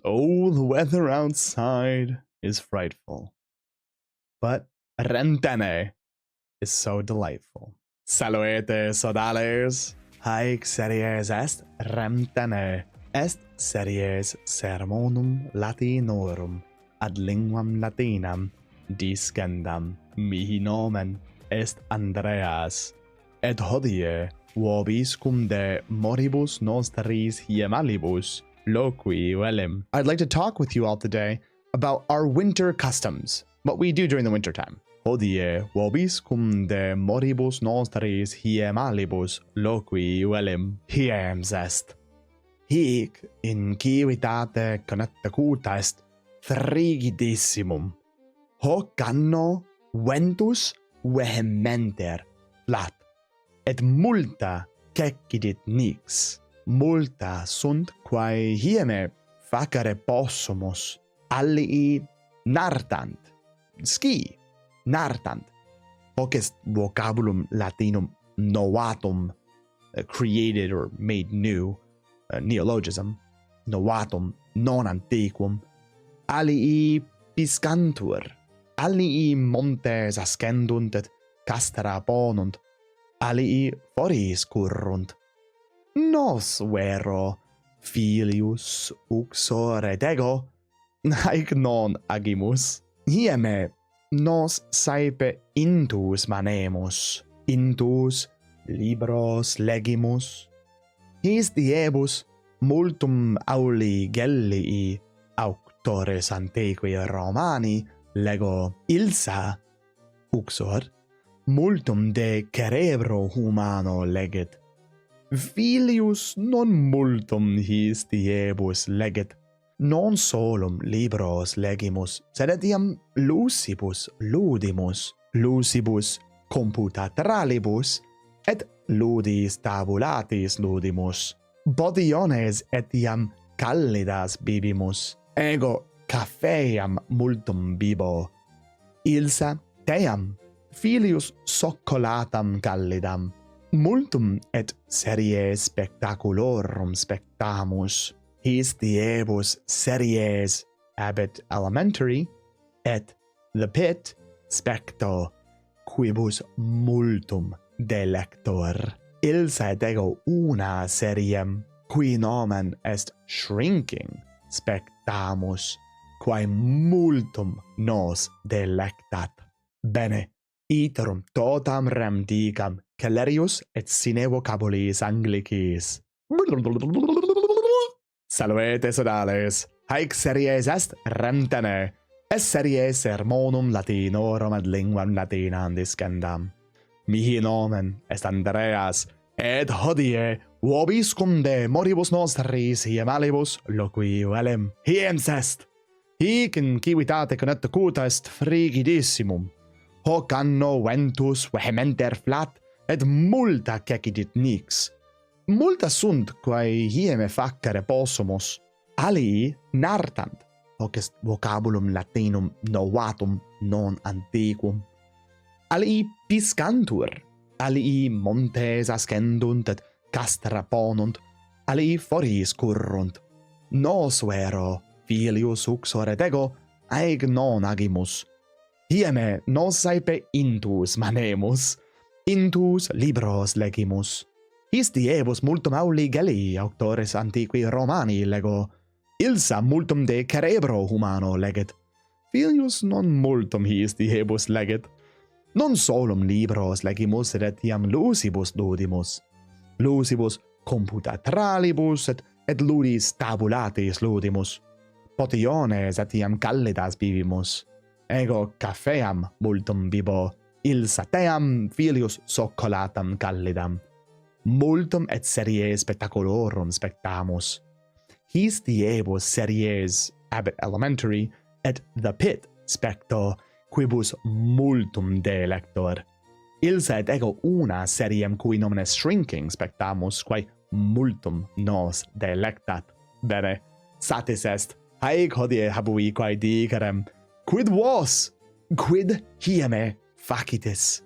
Oh, the weather outside is frightful. But Rem Tene is so delightful. Salvete, sodales. Haec series est Rem Tenē. Est series sermonum Latinorum ad linguam Latinam discendam. Mihi nomen est Andreas. Et hodie vobis cum de moribus nostris hiemalibus loqui velim. I'd like to talk with you all today about our winter customs, what we do during the winter time. Hodie vobis cum de moribus nostris hiemalibus loqui velim. Hiems est. Hic in civitate connectacuta est frigidissimum. Hoc anno ventus vehementer flat, et multa cecidit nix. Multa sunt quae hieme facere possumus, allii nartant, sci, nartant. Hoc est vocabulum Latinum novatum, created or made new, neologism, novatum, non antiquum. Allii piscantur, allii montes ascendunt et castra ponunt, allii foris currunt. Nos vero filius uxore dego, haec non agimus. Hieme nos saepe intus manemus, intus libros legimus. His diebus multum auli gellii auctores antiqui Romani lego ilsa uxor, multum de cerebro humano legit. Filius non multum his diebus legit, non solum libros legimus, sed etiam lucibus ludimus, lucibus computatralibus, et ludis tabulatis ludimus. Potiones etiam callidas bibimus, ego cafeam multum bibo. Ilsa team, filius soccolatam callidam. Multum et series spectaculorum spectamus. His diebus series abit elementary, et the pit specto, quibus multum delector. Ilsa et ego una seriem, qui nomen est shrinking spectamus, quae multum nos delectat. Bene, iterum totam rem dicam celerius et sine vocabulis anglicis. Salvete, sodales. Haec series est Rem Tenē. Est series sermonum Latinorum ad linguam Latinam discendam. Mihi nomen est Andreas, et hodie vobis cum de moribus nostris hiemalibus loqui velim. Hiems est. Hic in civitate connectacuta est frigidissimum. Hoc anno ventus vehementer flat, et multa cecidit nix. Multa sunt quae hieme facere possumus, allii nartant. Hoc est vocabulum Latinum novatum, non antiquum. Allii piscantur, allii montes ascendunt et castra ponunt, allii foris currunt. Nos vero filius uxore dego, haec non agimus. Hieme nos saepe intus manemus, intus libros legimus. His diebus multum auli gellii auctores antiqui Romani lego. Ilsa multum de cerebro humano legit. Filius non multum his diebus legit. Non solum libros legimus, sed etiam lucibus ludimus. Lucibus computatralibus et ludis tabulatis ludimus. Potiones etiam callidas bibimus. Ego cafeam multum bibo. Ilsa team filius soccolatam callidam. Multum et series spectaculorum spectamus. His diebus series abit elementary, et the pit specto, quibus multum delector. Ilsa et ego una seriem cui nomen est shrinking spectamus, quae multum nos delectat. Bene, satis est. Haec hodie habui quae dicerem. Quid vos? Quid hieme facitis?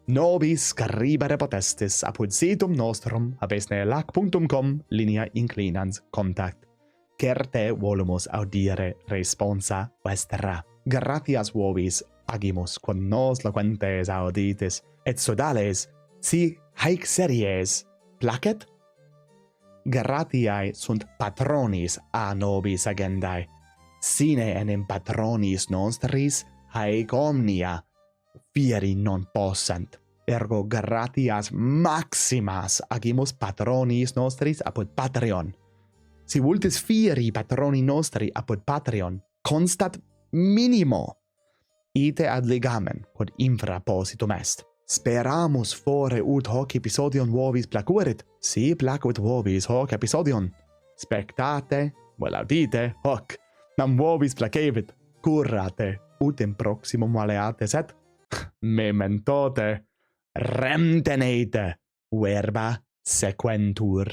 Nobis scribere potestis apud situm nostrum habesne lac.com linea inclinans contact. certe volumus audire responsa vestra. Gratias vobis agimus quod nos loquentes auditis, et sodales, si haec series placet? Gratiae sunt patronis a nobis agendae, sine enim patronis nostris haec omnia fieri non possent. Ergo gratias maximas agimus patronis nostris apud Patreon. Si vultis fieri patroni nostri apud Patreon, constat minimo ite ad ligamen quod infra positum est. Speramus fore ut hoc episodion vobis placuerit. Si placuit vobis hoc episodion, spectate, vel audite hoc. Nam vobis placebit, currate, ut in proximum maleate set. Mementote, Rem Tenē, verba sequentur.